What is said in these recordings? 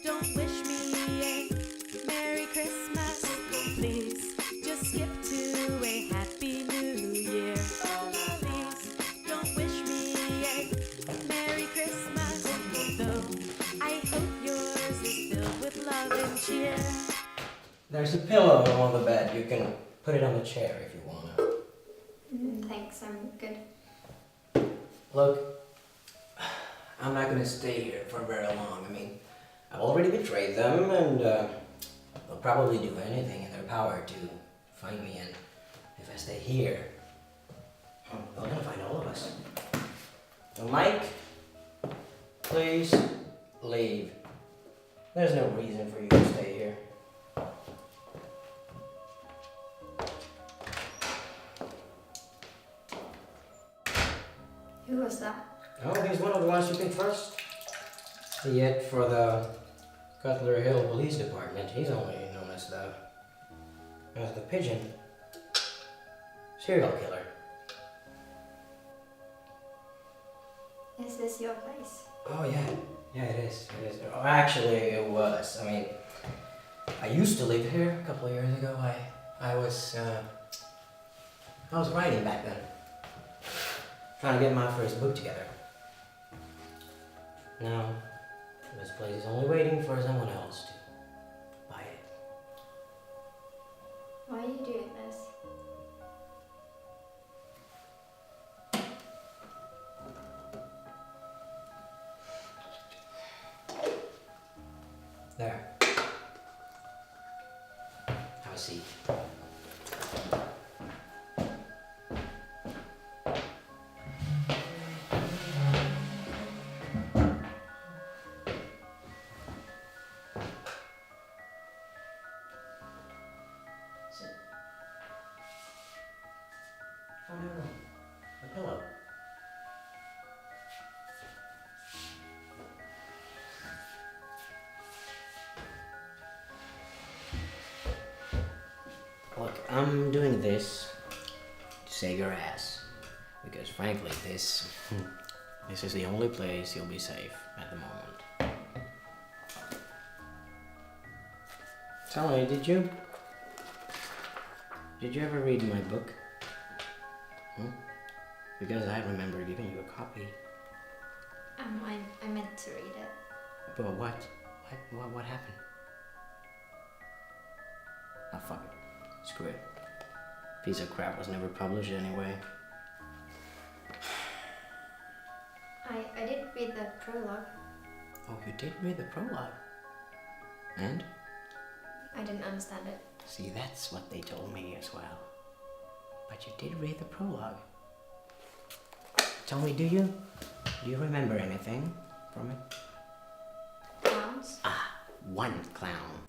don't wish me a Merry Christmas. Please just skip to a Happy New Year. Please don't wish me a Merry Christmas. Though I hope yours is filled with love and cheer. There's a pillow on the bed. You can put it on the chair if you want to. Thanks, I'm good. Look, I'm not going to stay here for very long. I mean, I've already betrayed them, and they'll probably do anything in their power to find me. And if I stay here, they're going to find all of us. So, Mike, please leave. There's no reason for you to stay here. Who was that? Oh, he's one of the ones you can trust. Yet for the Cutler Hill Police Department, he's only known as the pigeon serial killer. Is this your place? Oh yeah, it is. It is. Oh, actually, it was. I mean, I used to live here a couple of years ago. I was writing back then, trying to get my first book together. Now, this place is only waiting for someone else to buy it. Why are you doing this? There. Have a seat. Sit. Oh no, a pillow. Look, I'm doing this to save your ass. Because frankly, this is the only place you'll be safe at the moment. Tell me, did you ever read my book? Because I remember giving you a copy. I meant to read it. But what? What happened? Oh, fuck it. Screw it. Piece of crap was never published anyway. I did read the prologue. Oh, you did read the prologue? And? I didn't understand it. See, that's what they told me as well. But you did read the prologue. Tell me, do you remember anything from it? Clowns? Ah, one clown.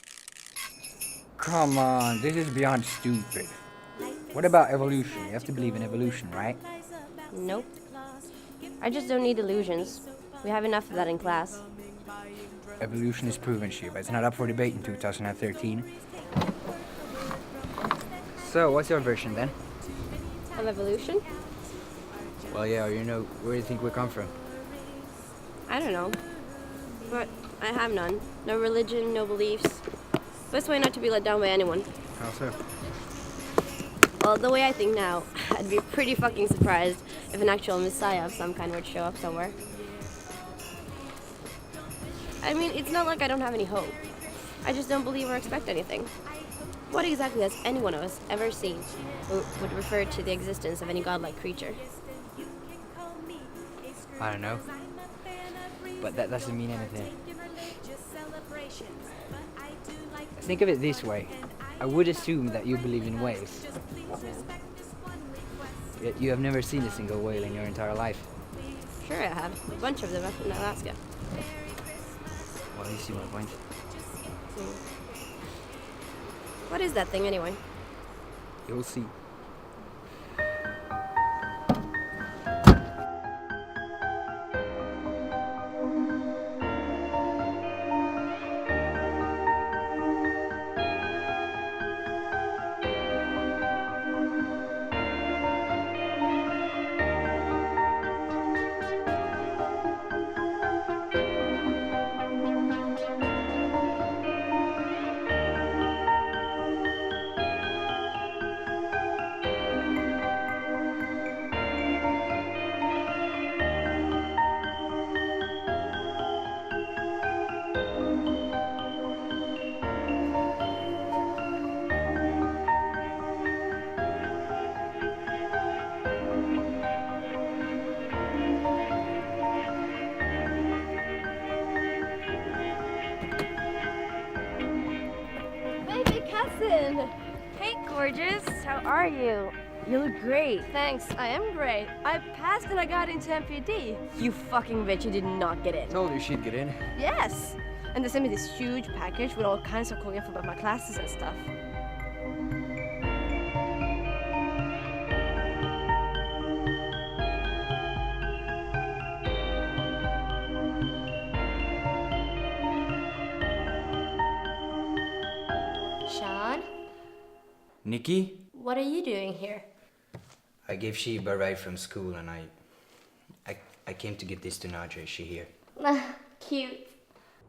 Come on, this is beyond stupid. What about evolution? You have to believe in evolution, right? Nope. I just don't need illusions. We have enough of that in class. Evolution is proven shit, but it's not up for debate in 2013. So, what's your version then? Of evolution? Well, yeah, where do you think we come from? I don't know. But I have none. No religion, no beliefs. Best way not to be let down by anyone. How so? Well, the way I think now, I'd be pretty fucking surprised if an actual messiah of some kind were to show up somewhere. I mean, it's not like I don't have any hope. I just don't believe or expect anything. What exactly has any one of us ever seen or would refer to the existence of any godlike creature? I don't know. But that doesn't mean anything. Think of it this way. I would assume that you believe in whales. Yet you have never seen a single whale in your entire life. Sure I have. A bunch of them up in Alaska. Well, you see my point. What is that thing anyway? You'll see. gorgeous. How are you? You look great. Thanks, I am great. I passed and I got into MPD. You fucking bitch, you did not get in. Told you she'd get in. Yes! And they sent me this huge package with all kinds of cool info about my classes and stuff. Sean, Nikki? what are you doing here? I gave Sheba a ride from school and I came to give this to Nadia. Is she here? Cute.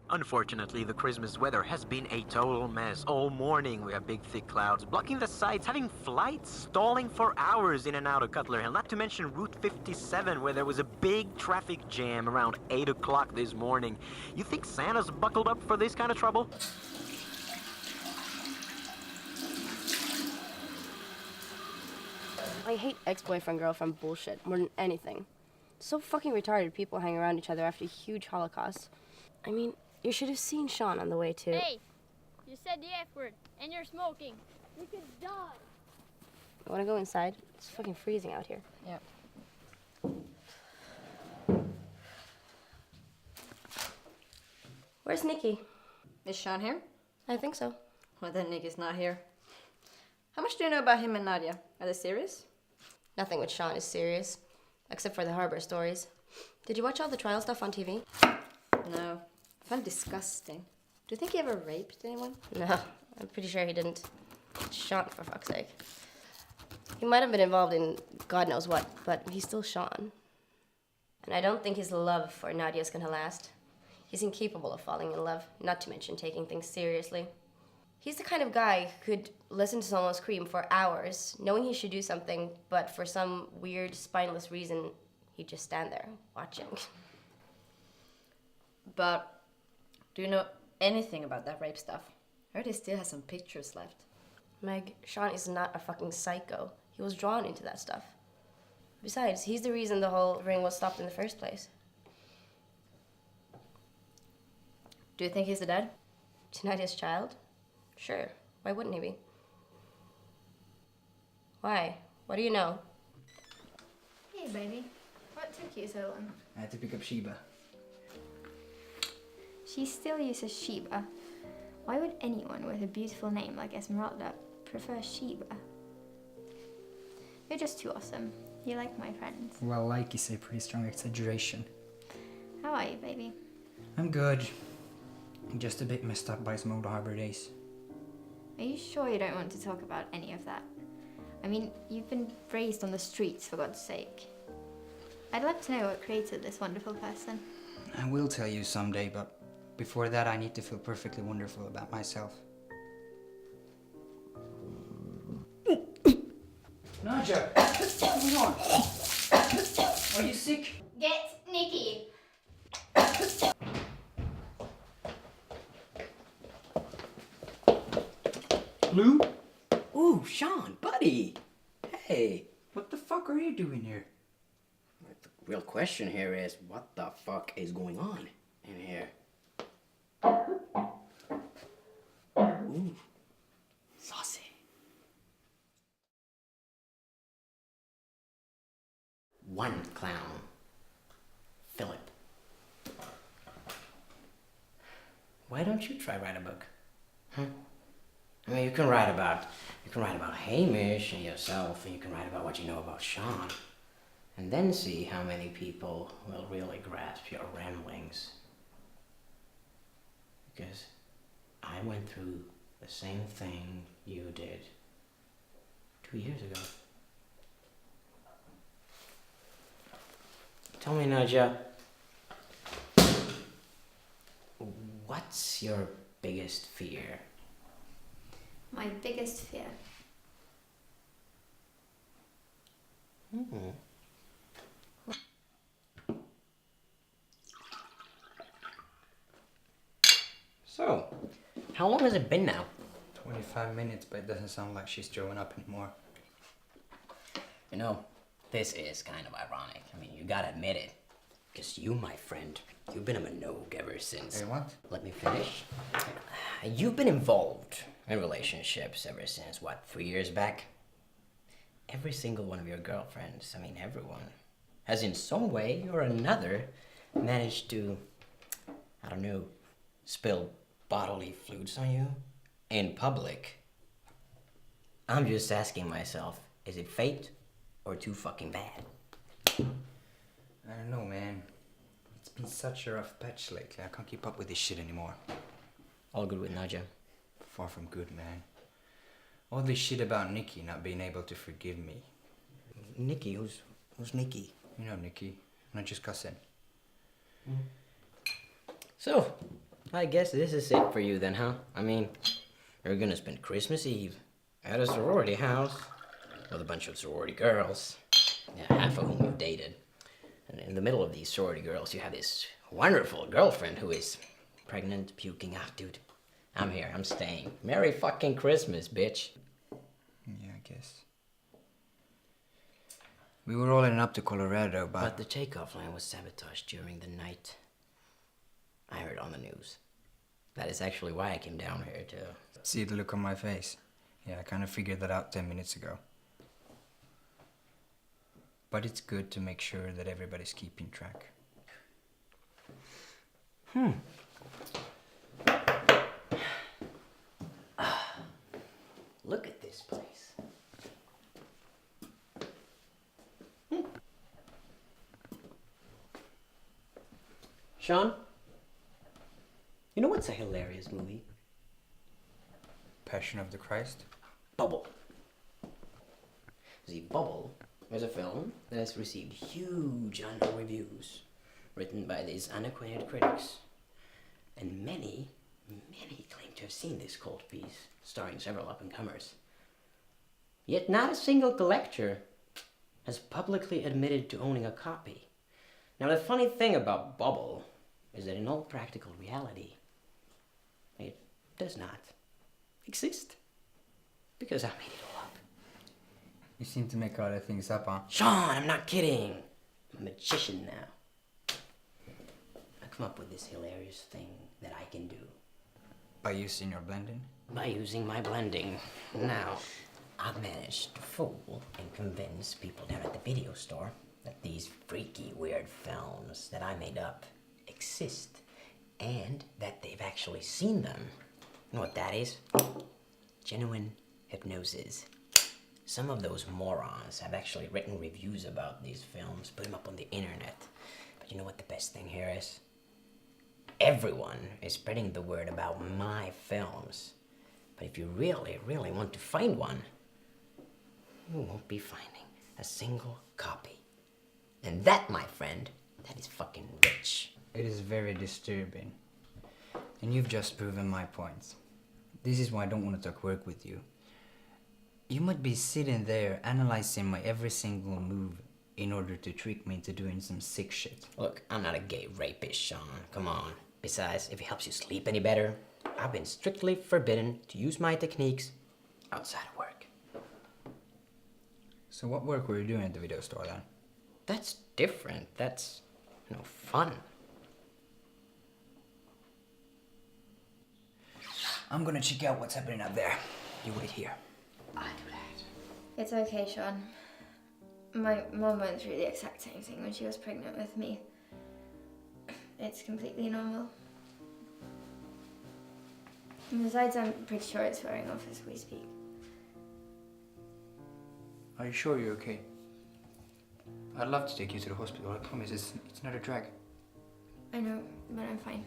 Unfortunately, the Christmas weather has been a total mess. All morning we have big thick clouds blocking the sights, having flights stalling for hours in and out of Cutler Hill, not to mention Route 57 where there was a big traffic jam around 8 o'clock this morning. You think Santa's buckled up for this kind of trouble? I hate ex-boyfriend girlfriend bullshit more than anything. So fucking retarded people hang around each other after a huge Holocaust. I mean, you should have seen Sean on the way to... Hey, you said the F word and you're smoking. You could die. You wanna go inside? It's fucking freezing out here. Yeah. Where's Nikki? Is Sean here? I think so. Well, then Nikki's not here. How much do you know about him and Nadia? Are they serious? Nothing with Sean is serious, except for the harbor stories. Did you watch all the trial stuff on TV? No. I find it disgusting. Do you think he ever raped anyone? No, I'm pretty sure he didn't. Sean, for fuck's sake. He might have been involved in God knows what, but he's still Sean. And I don't think his love for Nadia's gonna last. He's incapable of falling in love, not to mention taking things seriously. He's the kind of guy who could listen to someone scream for hours, knowing he should do something, but for some weird, spineless reason, he'd just stand there, watching. But do you know anything about that rape stuff? I heard he still has some pictures left. Meg, Sean is not a fucking psycho. He was drawn into that stuff. Besides, he's the reason the whole ring was stopped in the first place. Do you think he's the dad? To Nadia's child? Sure. Why wouldn't he be? Why? What do you know? Hey, baby. What took you so long? I had to pick up Sheba. She still uses Sheba. Why would anyone with a beautiful name like Esmeralda prefer Sheba? You're just too awesome. You like my friends. Well, like is a pretty strong exaggeration. How are you, baby? I'm good. I'm just a bit messed up by some old harbor days. Are you sure you don't want to talk about any of that? I mean, you've been raised on the streets, for God's sake. I'd love to know what created this wonderful person. I will tell you someday, but before that I need to feel perfectly wonderful about myself. Nadia! What's going on? Are you sick? Get Nikki! Lou? Ooh, Sean, buddy. Hey. What the fuck are you doing here? The real question here is, what the fuck is going on in here? Ooh. Saucy. One clown. Philip. Why don't you try write a book? Huh? I mean, you can write about Hamish and yourself, and you can write about what you know about Sean, and then see how many people will really grasp your ramblings. Because I went through the same thing you did 2 years ago. Tell me, Nadia, what's your biggest fear? My biggest fear. So, how long has it been now? 25 minutes, but it doesn't sound like she's throwing up anymore. You know, this is kind of ironic. I mean, you gotta admit it. Because you, my friend, you've been a minogue ever since. Hey, what? Let me finish. You've been involved in relationships ever since, what, 3 years back? Every single one of your girlfriends, I mean everyone, has in some way or another managed to, I don't know, spill bodily fluids on you in public. I'm just asking myself, is it fate or too fucking bad? I don't know, man. It's been such a rough patch lately. I can't keep up with this shit anymore. All good with Nadia? Far from good, man. All this shit about Nikki not being able to forgive me. Nikki? Who's Nikki? You know Nikki. I'm not just cussing. So, I guess this is it for you then, huh? I mean, you're gonna spend Christmas Eve at a sorority house with a bunch of sorority girls, half of whom you dated. And in the middle of these sorority girls, you have this wonderful girlfriend who is pregnant, puking. Ah, dude, I'm here, I'm staying. Merry fucking Christmas, bitch. Yeah, I guess. We were rolling up to Colorado, But the takeoff line was sabotaged during the night. I heard on the news. That is actually why I came down here to... See the look on my face? Yeah, I kind of figured that out 10 minutes ago. But it's good to make sure that everybody's keeping track. Look at this place. Sean? You know what's a hilarious movie? Passion of the Christ? Bubble. See, Bubble is a film that has received huge unknown reviews, written by these unacquainted critics. And many claim to have seen this cult piece, starring several up-and-comers. Yet not a single collector has publicly admitted to owning a copy. Now, the funny thing about Bubble is that in all practical reality, it does not exist. Because I made it all up. You seem to make other things up, huh? Sean, I'm not kidding. I'm a magician now. I come up with this hilarious thing that I can do. By using your blending? By using my blending. Now, I've managed to fool and convince people down at the video store that these freaky, weird films that I made up exist, and that they've actually seen them. You know what that is? Genuine hypnosis. Some of those morons have actually written reviews about these films, put them up on the internet. But you know what the best thing here is? Everyone is spreading the word about my films. But if you really, really want to find one, you won't be finding a single copy. And that, my friend, that is fucking rich. It is very disturbing. And you've just proven my points. This is why I don't want to talk work with you. You might be sitting there analyzing my every single move in order to trick me into doing some sick shit. Look, I'm not a gay rapist, Sean. Come on. Besides, if it helps you sleep any better, I've been strictly forbidden to use my techniques outside of work. So what work were you doing at the video store then? That's different. That's, fun. I'm gonna check out what's happening up there. You wait here. I do that. It's okay, Sean. My mom went through the exact same thing when she was pregnant with me. It's completely normal. And besides, I'm pretty sure it's wearing off as we speak. Are you sure you're okay? I'd love to take you to the hospital. I promise it's not a drag. I know, but I'm fine.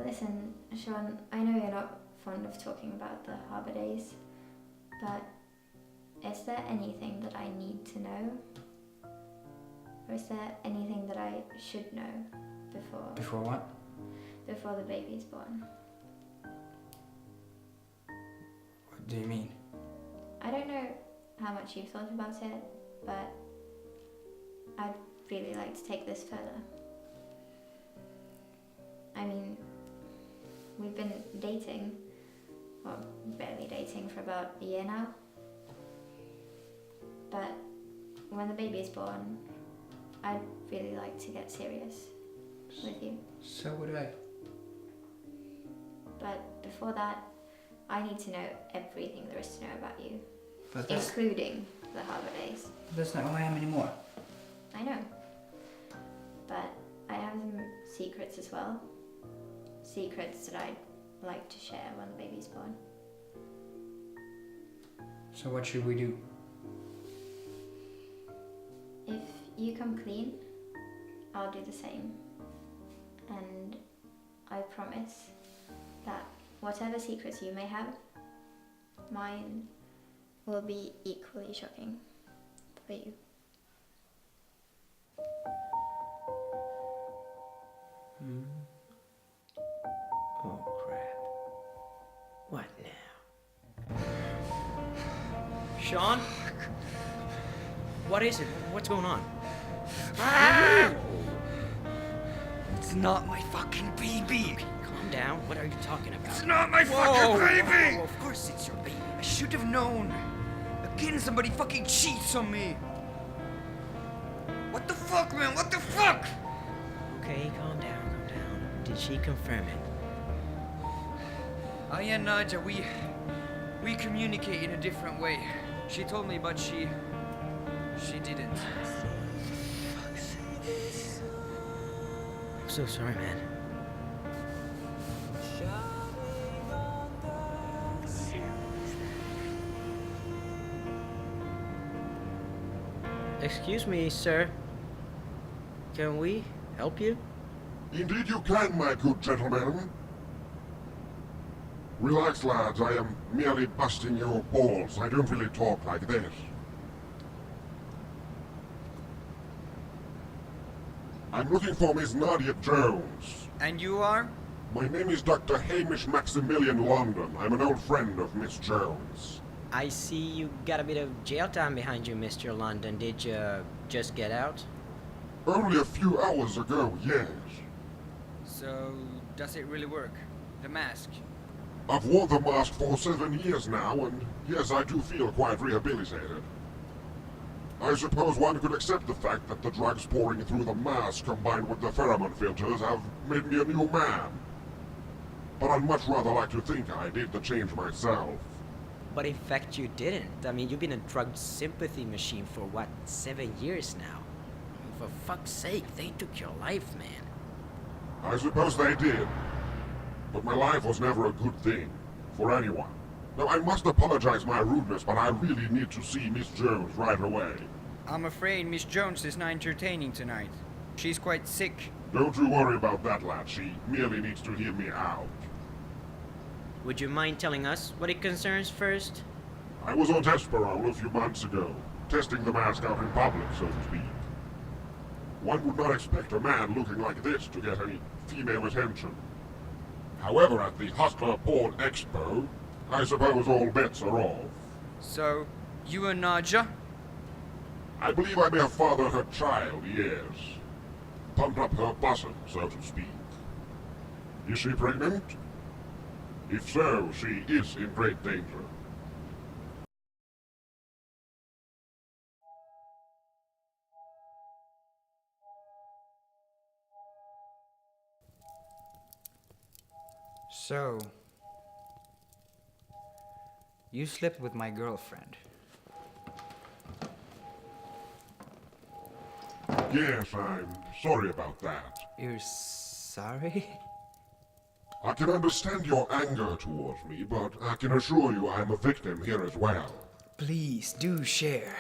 Listen, Sean, I know you're not fond of talking about the harbour days, but is there anything that I need to know? Or is there anything that I should know before... Before what? Before the baby's born? What do you mean? I don't know how much you've thought about it, but I'd really like to take this further. I mean, we've been dating, well, barely dating for about a year now. But when the baby is born, I'd really like to get serious with you. So would I. But before that, I need to know everything there is to know about you, But that's, including the harbour days. that's not who I am anymore. I know. But I have some secrets as well. Secrets that I'd like to share when the baby's born. So what should we do? If you come clean, I'll do the same. And I promise that whatever secrets you may have, mine will be equally shocking for you. Oh, crap. What now? Sean? What is it? What's going on? It's not my fucking baby! Calm down. What are you talking about? It's not my Whoa, fucking baby! whoa, of course it's your baby. I should have known. Again, somebody fucking cheats on me. What the fuck, man? What the fuck? Okay, calm down, calm down. Did she confirm it? Oh yeah, Nadia, we communicate in a different way. She told me, but she didn't. I'm so sorry, man. Excuse me, sir. Can we help you? Indeed you can, my good gentleman. Relax, lads. I am merely busting your balls. I don't really talk like this. I'm looking for Miss Nadia Jones. And you are? My name is Dr. Hamish Maximilian London. I'm an old friend of Miss Jones. I see you got a bit of jail time behind you, Mr. London. Did you just get out? Only a few hours ago, yes. So, does it really work? The mask? I've worn the mask for 7 years now, and yes, I do feel quite rehabilitated. I suppose one could accept the fact that the drugs pouring through the mask combined with the pheromone filters have made me a new man. But I'd much rather like to think I did the change myself. But in fact, you didn't. I mean, you've been a drug sympathy machine for what, 7 years now? I mean, for fuck's sake, they took your life, man. I suppose they did. But my life was never a good thing. For anyone. Now, I must apologize my rudeness, but I really need to see Miss Jones right away. I'm afraid Miss Jones is not entertaining tonight. She's quite sick. Don't you worry about that, lad. She merely needs to hear me out. Would you mind telling us what it concerns first? I was on test parole a few months ago, testing the mask out in public, so to speak. One would not expect a man looking like this to get any female attention. However, at the Hustler Porn Expo, I suppose all bets are off. So, you and Nadia? I believe I may have fathered her child, yes. Pumped up her bosom, so to speak. Is she pregnant? If so, she is in great danger. So, you slept with my girlfriend. Yes, I'm sorry about that. You're sorry? I can understand your anger towards me, but I can assure you I'm a victim here as well. Please, do share.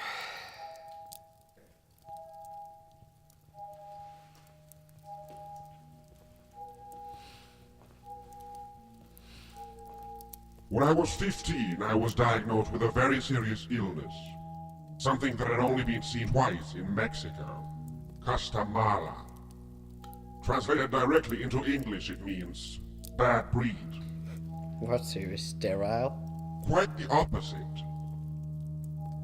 When I was 15, I was diagnosed with a very serious illness. Something that had only been seen twice in Mexico. Castamala. Translated directly into English, it means bad breed. What, so you're sterile? Quite the opposite.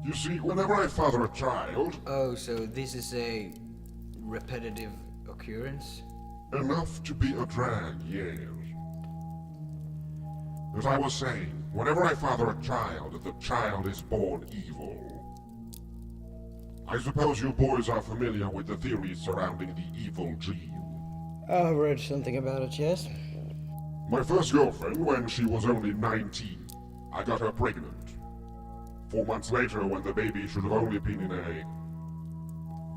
You see, whenever I father a child, Oh, so this is a repetitive occurrence? enough to be a drag, yes. As I was saying, whenever I father a child, the child is born evil. I suppose you boys are familiar with the theories surrounding the evil gene. I've read something about it, yes. My first girlfriend, when she was only 19, I got her pregnant. 4 months later, when the baby should have only been in a,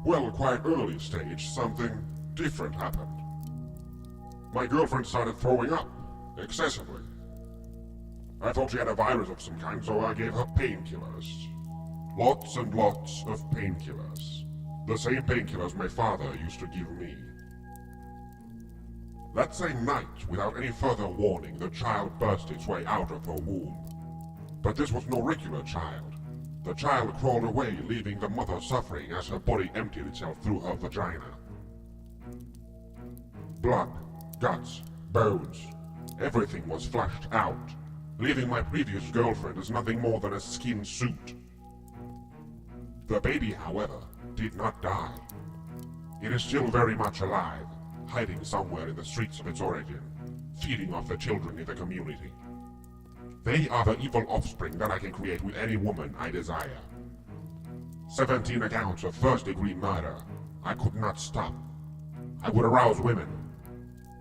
well, quite early stage, something different happened. My girlfriend started throwing up, excessively. I thought she had a virus of some kind, so I gave her painkillers. Lots and lots of painkillers. The same painkillers my father used to give me. That same night, without any further warning, the child burst its way out of her womb. But this was no regular child. The child crawled away, leaving the mother suffering as her body emptied itself through her vagina. Blood, guts, bones, everything was flushed out, leaving my previous girlfriend as nothing more than a skin suit. The baby, however, did not die. It is still very much alive, hiding somewhere in the streets of its origin, feeding off the children in the community. They are the evil offspring that I can create with any woman I desire. 17 accounts of first-degree murder. I could not stop. I would arouse women,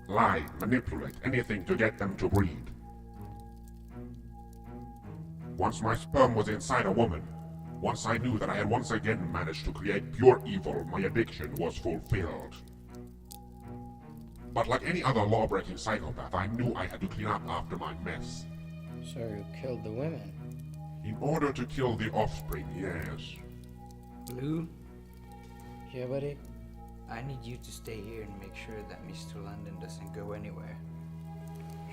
lie, manipulate, anything to get them to breed. Once my sperm was inside a woman, once I knew that I had once again managed to create pure evil, my addiction was fulfilled. But like any other law-breaking psychopath, I knew I had to clean up after my mess. So you killed the women? In order to kill the offspring, yes. Lou? Yeah, buddy? I need you to stay here and make sure that Mr. London doesn't go anywhere.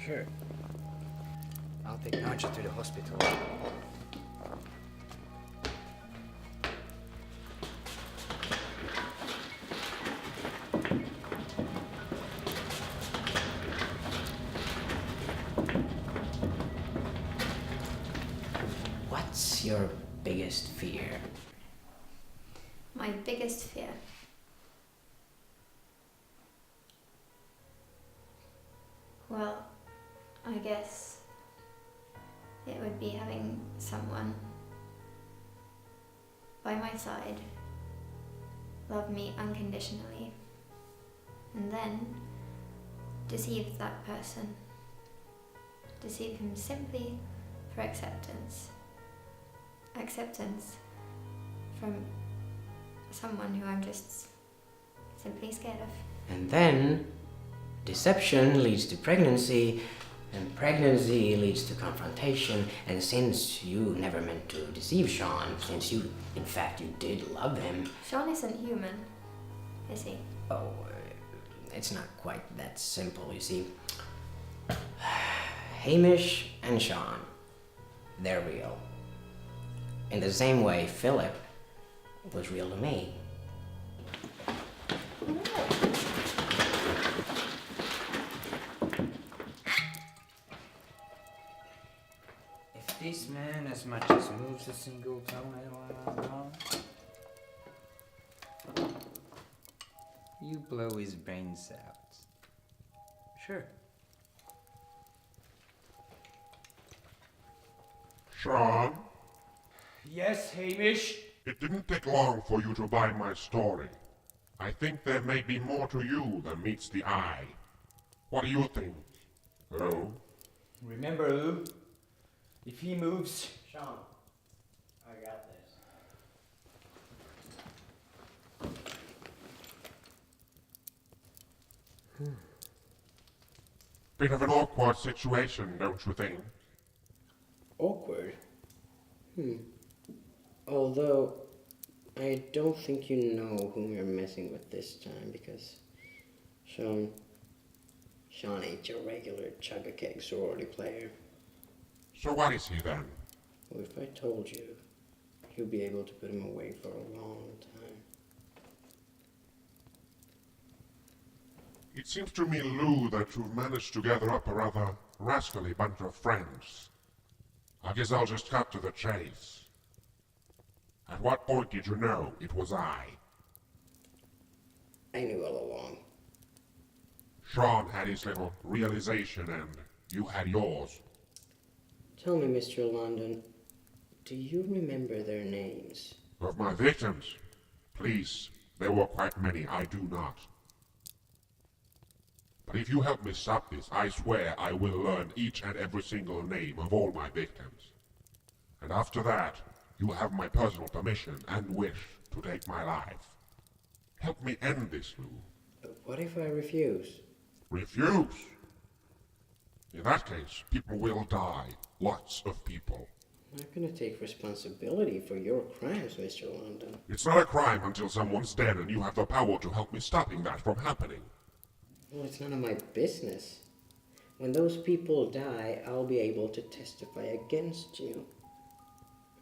Sure. I'll take Naja to the hospital. What's your biggest fear? My biggest fear. Well, I guess it would be having someone by my side love me unconditionally and then deceive that person. Deceive him simply for acceptance. Acceptance from someone who I'm just simply scared of. And then, deception leads to pregnancy, and pregnancy leads to confrontation, and since you never meant to deceive Sean, since you, in fact, you did love him... Sean isn't human, is he? Oh, it's not quite that simple, you see. Hamish and Sean, they're real. In the same way Philip was real to me. If this man as much as moves a single toenail, you blow his brains out. Sure. Sean, Yes, Hamish? it didn't take long for you to buy my story. I think there may be more to you than meets the eye. What do you think? Oh? Remember, Lou? If he moves... Sean, I got this. Bit of an awkward situation, don't you think? Awkward? Although, I don't think you know whom you're messing with this time, because Sean ain't your regular chug-a-keg sorority player. So what is he then? Well, if I told you, you'll be able to put him away for a long time. It seems to me, Lou, that you've managed to gather up a rather rascally bunch of friends. I guess I'll just cut to the chase. At what point did you know it was I? I knew all along. Sean had his little realization and you had yours. Tell me, Mr. London, do you remember their names? Of my victims? Please, there were quite many, I do not. But if you help me stop this, I swear I will learn each and every single name of all my victims. And after that, you have my personal permission and wish to take my life. Help me end this, Lou. But what if I refuse? Refuse? In that case, people will die. Lots of people. I'm not gonna take responsibility for your crimes, Mr. London. It's not a crime until someone's dead and you have the power to help me stopping that from happening. Well, it's none of my business. When those people die, I'll be able to testify against you.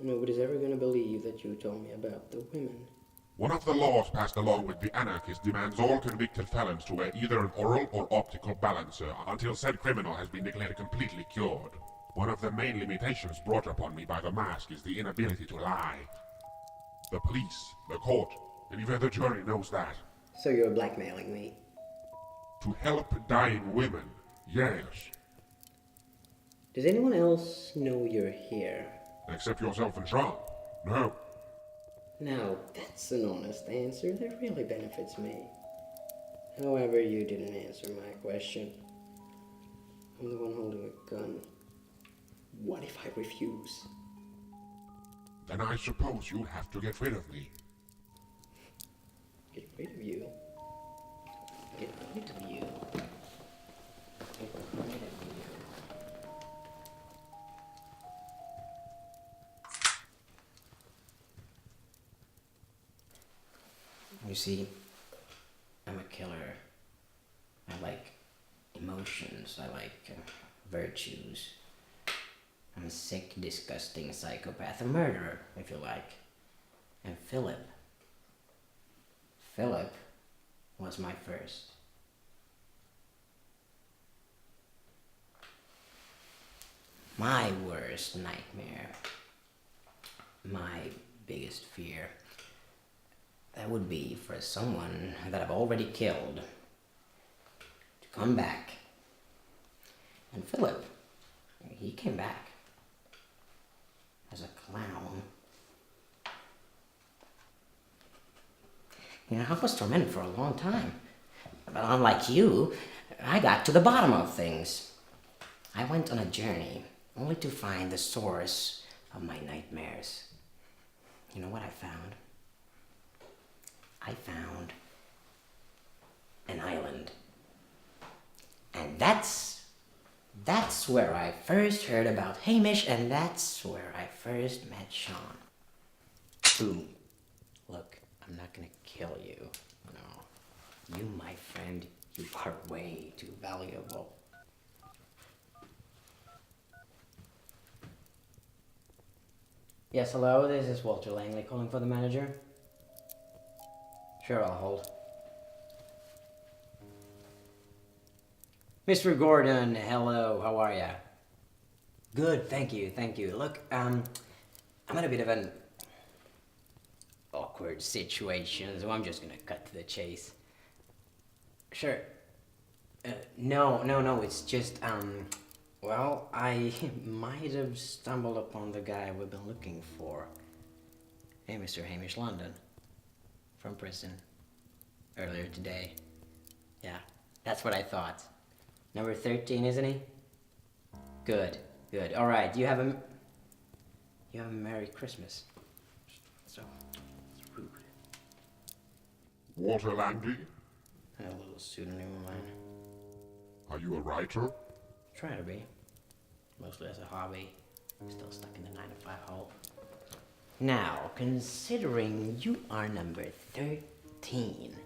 Nobody's ever gonna believe that you told me about the women. One of the laws passed along with the anarchists demands all convicted felons to wear either an oral or optical balancer until said criminal has been declared completely cured. One of the main limitations brought upon me by the mask is the inability to lie. The police, the court, and even the jury knows that. So you're blackmailing me? To help dying women, yes. Does anyone else know you're here? Except yourself and Sean. No. Now, that's an honest answer that really benefits me. However, you didn't answer my question. I'm the one holding a gun. What if I refuse? Then I suppose you'll have to get rid of me. Get rid of you? Get rid of you? Get rid of you? You see, I'm a killer. I like emotions. I like virtues. I'm a sick, disgusting psychopath. A murderer, if you like. And Philip was my first. My worst nightmare. My biggest fear. That would be for someone that I've already killed to come back. And Philip, he came back as a clown. You know, I was tormented for a long time. But unlike you, I got to the bottom of things. I went on a journey only to find the source of my nightmares. You know what I found? I found an island. And that's where I first heard about Hamish, and that's where I first met Sean. Boom. Look, I'm not gonna kill you. No. You, my friend, you are way too valuable. Yes, hello, this is Walter Langley calling for the manager. Sure, I'll hold. Mr. Gordon, hello, how are ya? Good, thank you. Look, I'm in a bit of an awkward situation, so I'm just gonna cut to the chase. Sure. No, it's just, well, I might have stumbled upon the guy we've been looking for. Hey, Mr. Hamish London. From prison. Earlier today. Yeah, that's what I thought. Number 13, isn't he? Good. Alright, you have a Merry Christmas. So, it's rude. Walter Langley? A little pseudonym of mine. Are you a writer? Try to be. Mostly as a hobby. Still stuck in the 9-to-5 hole. Now, considering you are number 13,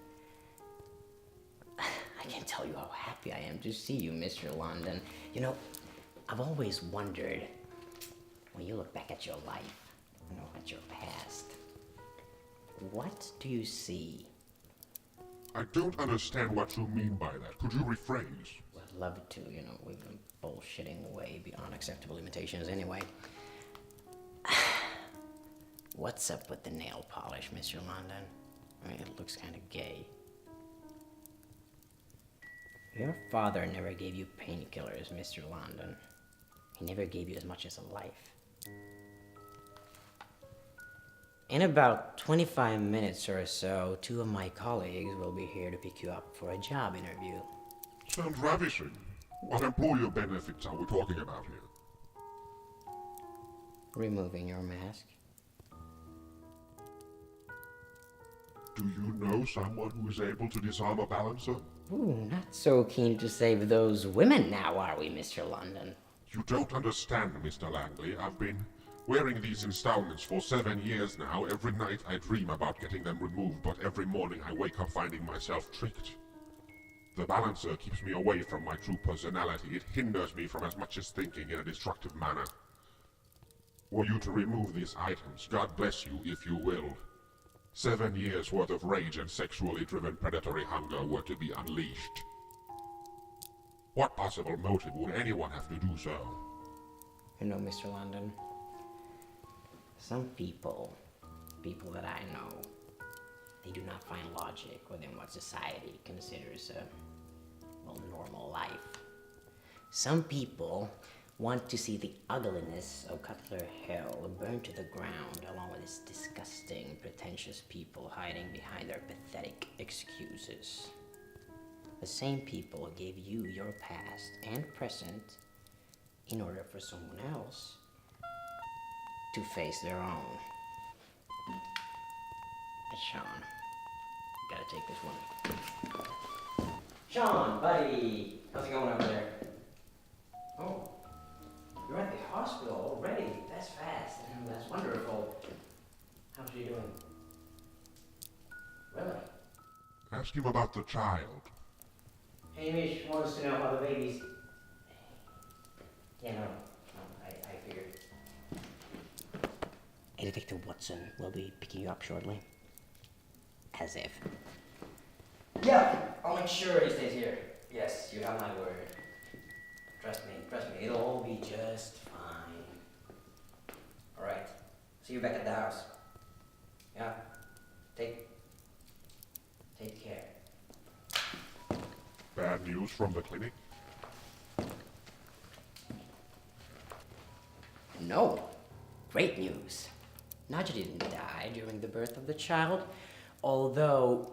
I can't tell you how happy I am to see you, Mr. London. You know, I've always wondered when you look back at your life, at your past, what do you see? I don't understand what you mean by that. Could you rephrase? Well, I'd love to, we've been bullshitting way beyond acceptable limitations anyway. What's up with the nail polish, Mr. London? I mean, it looks kind of gay. Your father never gave you painkillers, Mr. London. He never gave you as much as a life. In about 25 minutes or so, 2 of my colleagues will be here to pick you up for a job interview. Sounds ravishing. What employer benefits are we talking about here? Removing your mask. Do you know someone who is able to disarm a balancer? Ooh, not so keen to save those women now, are we, Mr. London? You don't understand, Mr. Langley. I've been wearing these installments for 7 years now. Every night I dream about getting them removed, but every morning I wake up finding myself tricked. The balancer keeps me away from my true personality. It hinders me from as much as thinking in a destructive manner. Were you to remove these items, God bless you if you will. 7 years worth of rage and sexually driven predatory hunger were to be unleashed. What possible motive would anyone have to do so? Mr. London, some people that I know, they do not find logic within what society considers a normal life. Some people want to see the ugliness of Cutler Hell burn to the ground, along with its disgusting, pretentious people hiding behind their pathetic excuses. The same people gave you your past and present in order for someone else to face their own. Sean, gotta take this one. Sean, buddy, how's it going over there? Oh, you're at the hospital already. That's fast. That's wonderful. How's she doing? Really? Ask him about the child. Hamish wants to know how the baby's... Yeah, no, I figured. Detective Watson will be picking you up shortly. As if. Yeah, I'll make sure he stays here. Yes, you have my word. Trust me, it'll all be just fine. Alright, see you back at the house. Yeah, take care. Bad news from the clinic? No, great news. Nadja didn't die during the birth of the child, although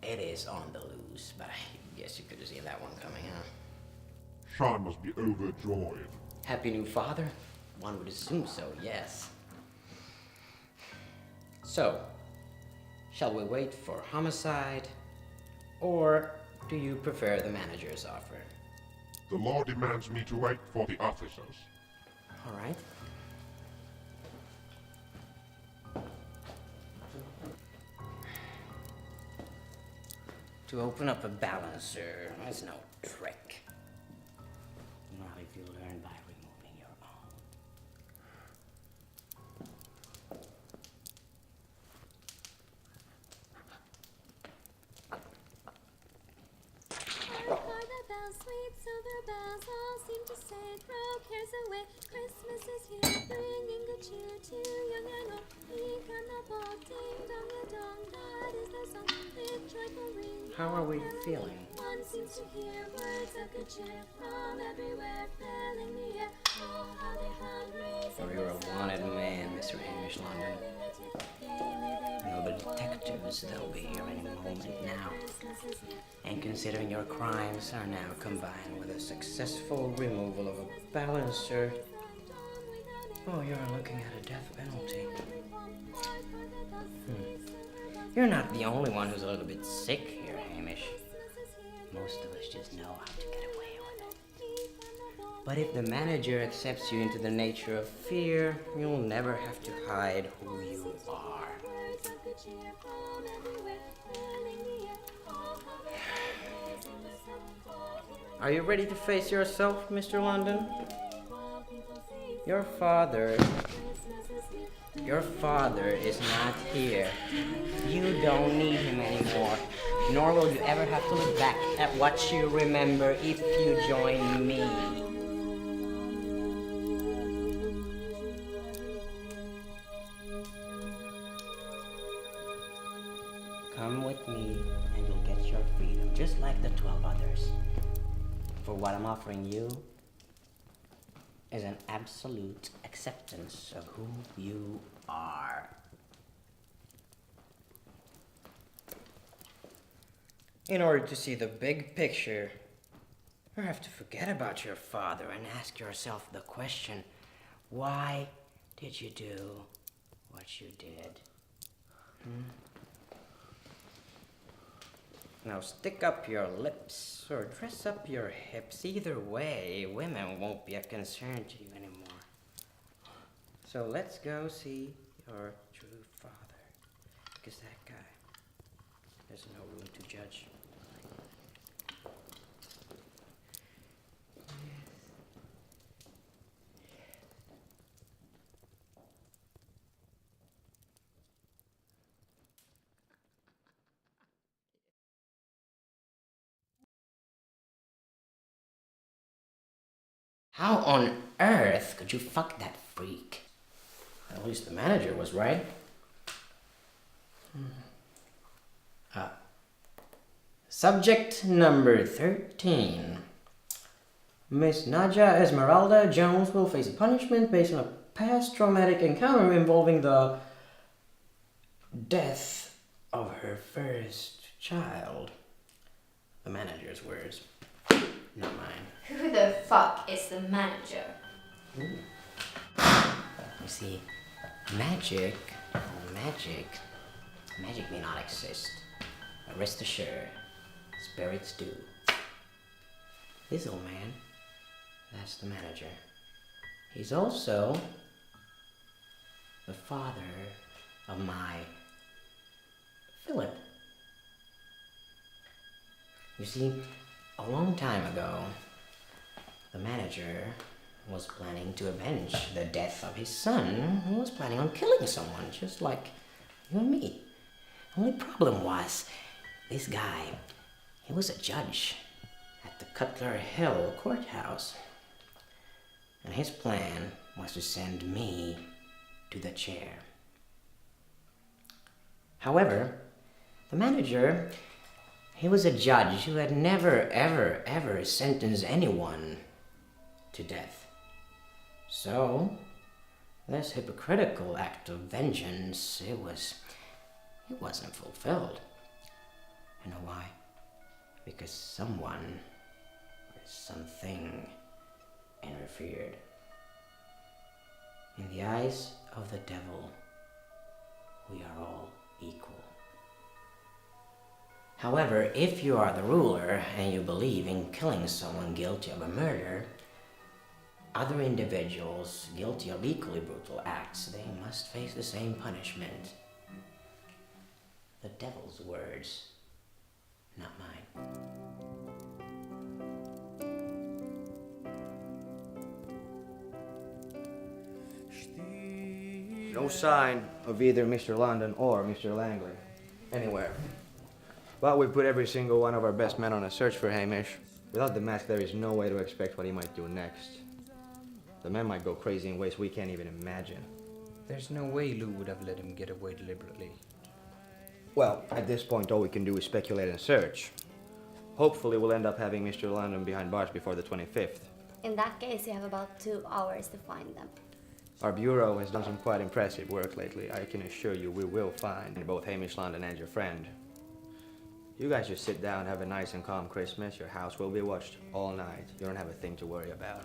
it is on the loose, but I guess you could have seen that one coming, huh? Sean must be overjoyed. Happy new father? One would assume so, yes. So, shall we wait for homicide, or do you prefer the manager's offer? The law demands me to wait for the officers. All right. To open up a balancer is no trick. Not if you learn by removing your own. Hark, are the bells, sweet silver bells, all seem to say, throw cares away. Christmas is here, bringing good cheer to young and old. Meek and the bold, ding dong a dong, that is their song, with joyful ring. How are we feeling? One seems to hear words of good cheer from everywhere, filling the air. Oh, how they hand raise For you're a wanted man, Mr. Hamish London. Well, the detectives, they'll be here any moment now. And considering your crimes are now combined with a successful removal of a balancer, oh, you're looking at a death penalty. You're not the only one who's a little bit sick here, Hamish. Most of us just know how to get away with it. But if the manager accepts you into the nature of fear, you'll never have to hide who you are. Are you ready to face yourself, Mr. London? Your father is not here. You don't need him anymore, nor will you ever have to look back at what you remember if you join me. Come with me and you'll get your freedom, just like the 12 others. For what I'm offering you is an absolute acceptance of who you are. In order to see the big picture, you have to forget about your father and ask yourself the question, why did you do what you did? Now stick up your lips or dress up your hips. Either way, women won't be a concern to you anymore. So let's go see your true father. Because that guy, there's no room to judge. How on earth could you fuck that freak? At least the manager was right. Subject number 13. Miss Nadia Esmeralda Jones will face a punishment based on a past traumatic encounter involving the death of her first child. The manager's words, not mine. Who the fuck is the manager? You see, magic may not exist. But rest assured, spirits do. This old man, that's the manager. He's also the father of my Philip. You see, a long time ago, the manager was planning to avenge the death of his son. He was planning on killing someone, just like you and me. Only problem was, this guy, he was a judge at the Cutler Hill courthouse. And his plan was to send me to the chair. However, the manager, he was a judge who had never, ever sentenced anyone to death. So, this hypocritical act of vengeance, it wasn't fulfilled. You know why? Because someone or something interfered. In the eyes of the devil, we are all equal. However, if you are the ruler and you believe in killing someone guilty of a murder, other individuals guilty of equally brutal acts, they must face the same punishment. The devil's words, not mine. No sign of either Mr. London or Mr. Langley anywhere. But we put every single one of our best men on a search for Hamish. Without the mask, there is no way to expect what he might do next. The men might go crazy in ways we can't even imagine. There's no way Lou would have let him get away deliberately. Well, at this point, all we can do is speculate and search. Hopefully, we'll end up having Mr. London behind bars before the 25th. In that case, you have about 2 hours to find them. Our bureau has done some quite impressive work lately. I can assure you we will find both Hamish London and your friend. You guys just sit down, have a nice and calm Christmas. Your house will be watched all night. You don't have a thing to worry about.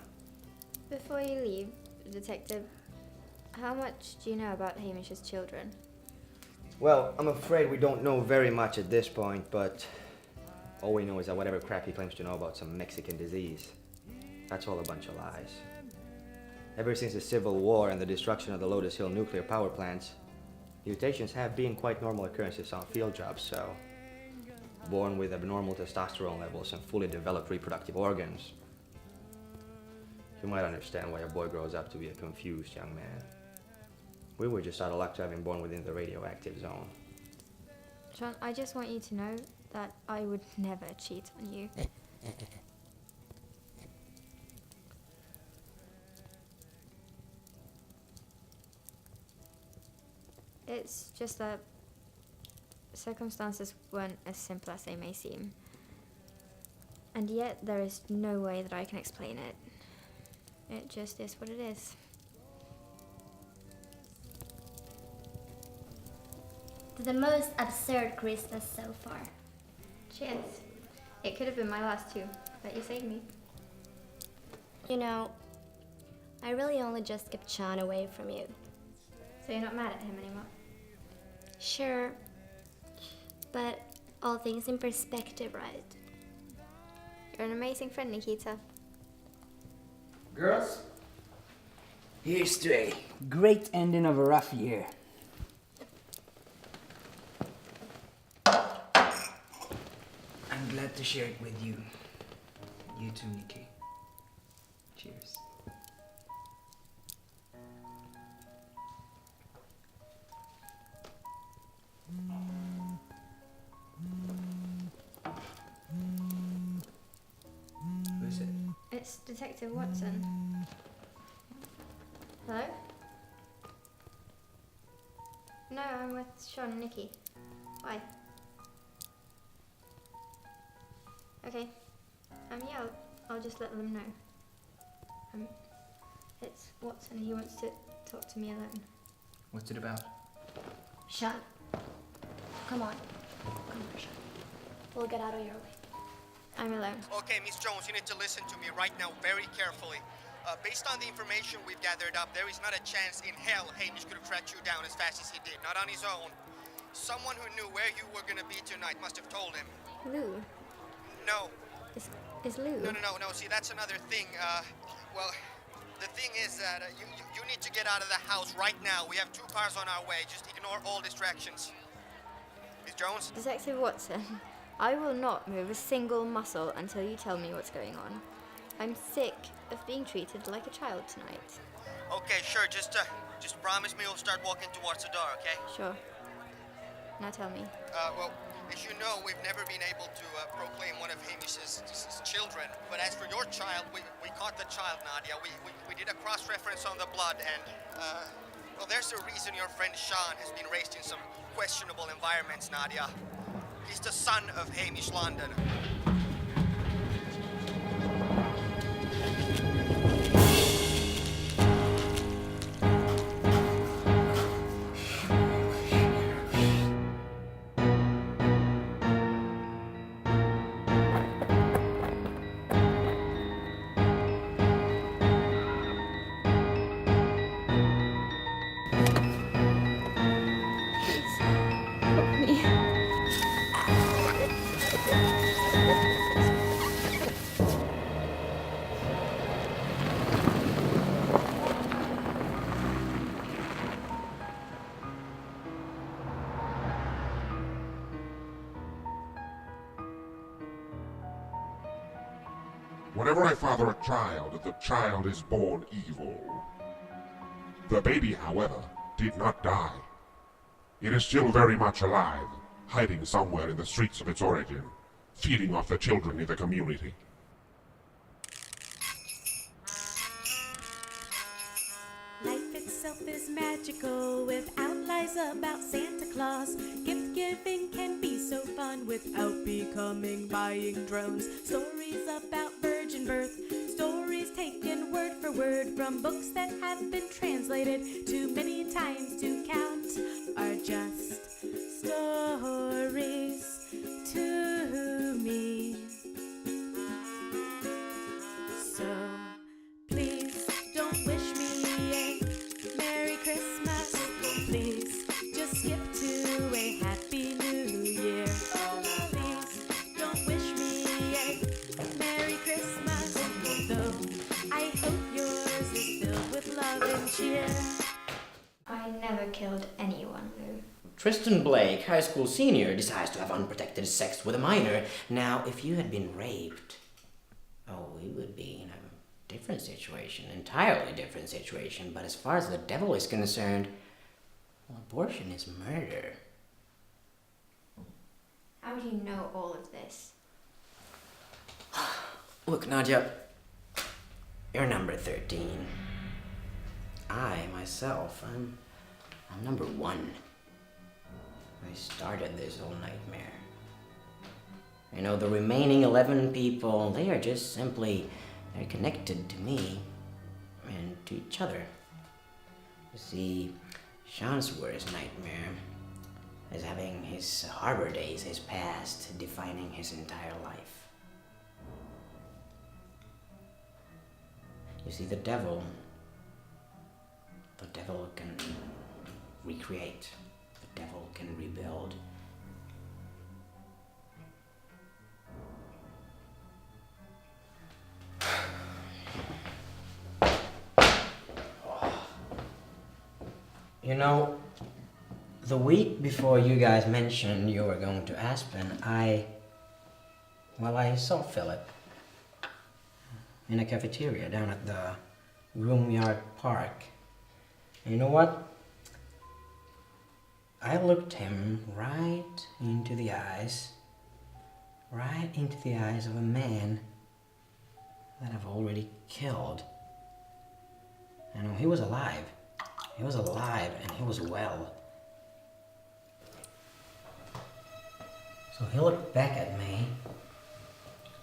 Before you leave, Detective, how much do you know about Hamish's children? Well, I'm afraid we don't know very much at this point, but all we know is that whatever crap he claims to know about some Mexican disease, that's all a bunch of lies. Ever since the Civil War and the destruction of the Lotus Hill nuclear power plants, mutations have been quite normal occurrences on field jobs, so born with abnormal testosterone levels and fully developed reproductive organs. You might understand why a boy grows up to be a confused young man. We were just out of luck to have been born within the radioactive zone. Sean, I just want you to know that I would never cheat on you. It's just that circumstances weren't as simple as they may seem. And yet there is no way that I can explain it. It just is what it is. The most absurd Christmas so far. Cheers. It could have been my last too, but you saved me. You know, I really only just kept Sean away from you. So you're not mad at him anymore? Sure, but all things in perspective, right? You're an amazing friend, Nikita. Girls, here's to a great ending of a rough year. I'm glad to share it with you. You too, Nikki. Cheers. Who is it? It's Detective Watson. Hello? No, I'm with Sean and Nikki. Why? Okay. Yeah, I'll just let them know. It's Watson. He wants to talk to me alone. What's it about? Sean, come on. Come on, Sean. We'll get out of your way. I'm alone. Okay, Miss Jones, you need to listen to me right now very carefully. Based on the information we've gathered up, there is not a chance in hell Hamish could have tracked you down as fast as he did. Not on his own. Someone who knew where you were going to be tonight must have told him. Lou? No. Is Lou? No. See, that's another thing. Well, the thing is that you need to get out of the house right now. We have 2 cars on our way. Just ignore all distractions. Miss Jones? Detective Watson, I will not move a single muscle until you tell me what's going on. I'm sick of being treated like a child tonight. Okay, sure. Just promise me you'll start walking towards the door, okay? Sure. Now tell me. Well, as you know, we've never been able to proclaim one of Hamish's children. But as for your child, we caught the child, Nadia. We did a cross-reference on the blood, and, well, there's a reason your friend Sean has been raised in some questionable environments, Nadia. He's the son of Hamish London. Whenever I father a child, the child is born evil. The baby, however, did not die. It is still very much alive, hiding somewhere in the streets of its origin, feeding off the children in the community. Life itself is magical without lies about Santa Claus. Gift giving can be so fun without becoming buying drones. Stories about virgin birth, stories taken word for word from books that have been translated too many times to count, are just stories to me. So please don't wish me a Merry Christmas. Please just skip to a Happy New Year. Oh, please don't wish me a Merry Christmas. Though I hope yours is filled with love and cheer. I never killed anyone, Lou. Tristan Blake, high school senior, decides to have unprotected sex with a minor. Now, if you had been raped, oh, we would be in a different different situation, entirely different situation. But as far as the devil is concerned, well, abortion is murder. How do you know all of this? Look, Nadia, you're number 13. I, myself, I'm number 1. I started this whole nightmare. You know, the remaining 11 people, they are just simply, they're connected to me and to each other. You see, Sean's worst nightmare is having his harbor days, his past, defining his entire life. You see, the devil can recreate, the devil can rebuild. You know, the week before you guys mentioned you were going to Aspen, I saw Philip in a cafeteria down at the Groomyard Park. And you know what? I looked him right into the eyes of a man that I've already killed. You know, he was alive. He was alive and he was well. So he looked back at me,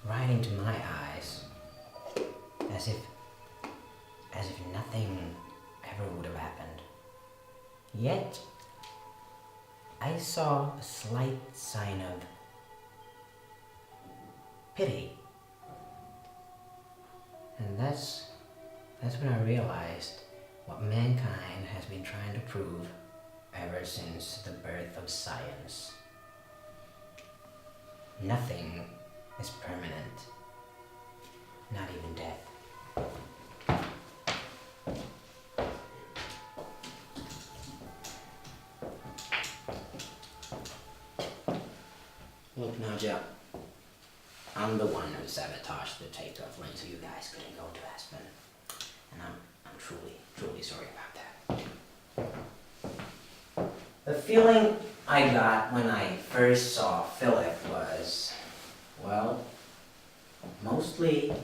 right into my eyes, as if nothing ever would have happened. Yet, I saw a slight sign of pity. And that's when I realized what mankind has been trying to prove ever since the birth of science. Nothing is permanent, not even death. Look, Nadia, I'm the one who sabotaged the takeoff lane so you guys couldn't go to Aspen. And I'm truly sorry about that. The feeling I got when I first saw Philip was, well, mostly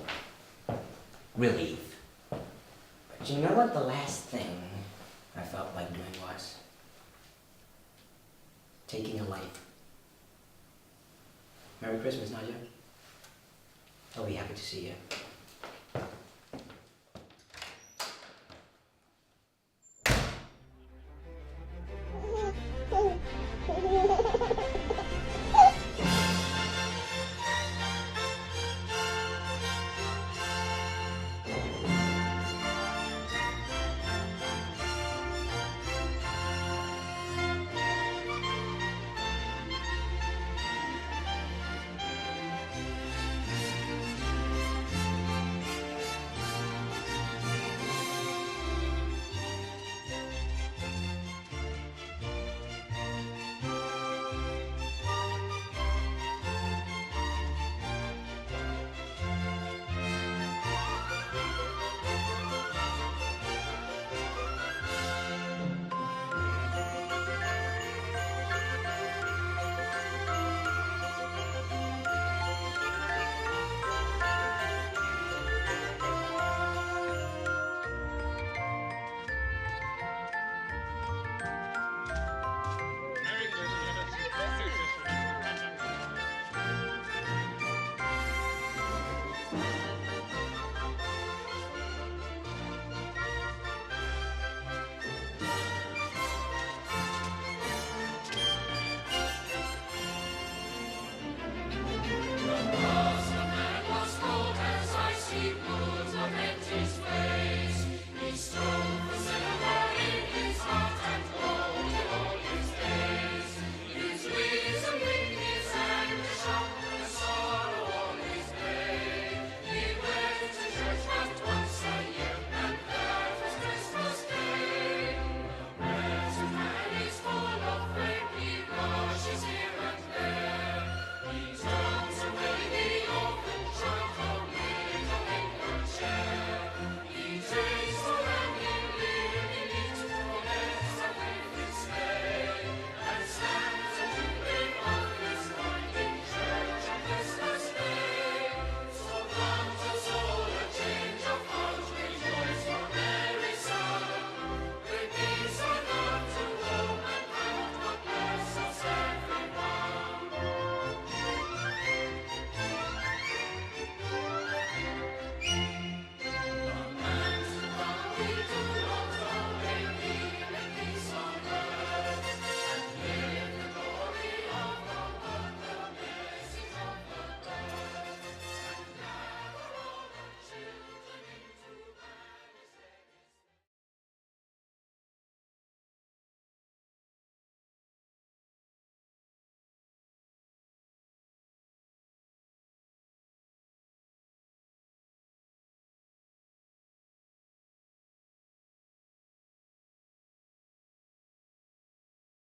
relief. But you know what the last thing I felt like doing was? Taking a life. Merry Christmas, Nadia. I'll be happy to see you.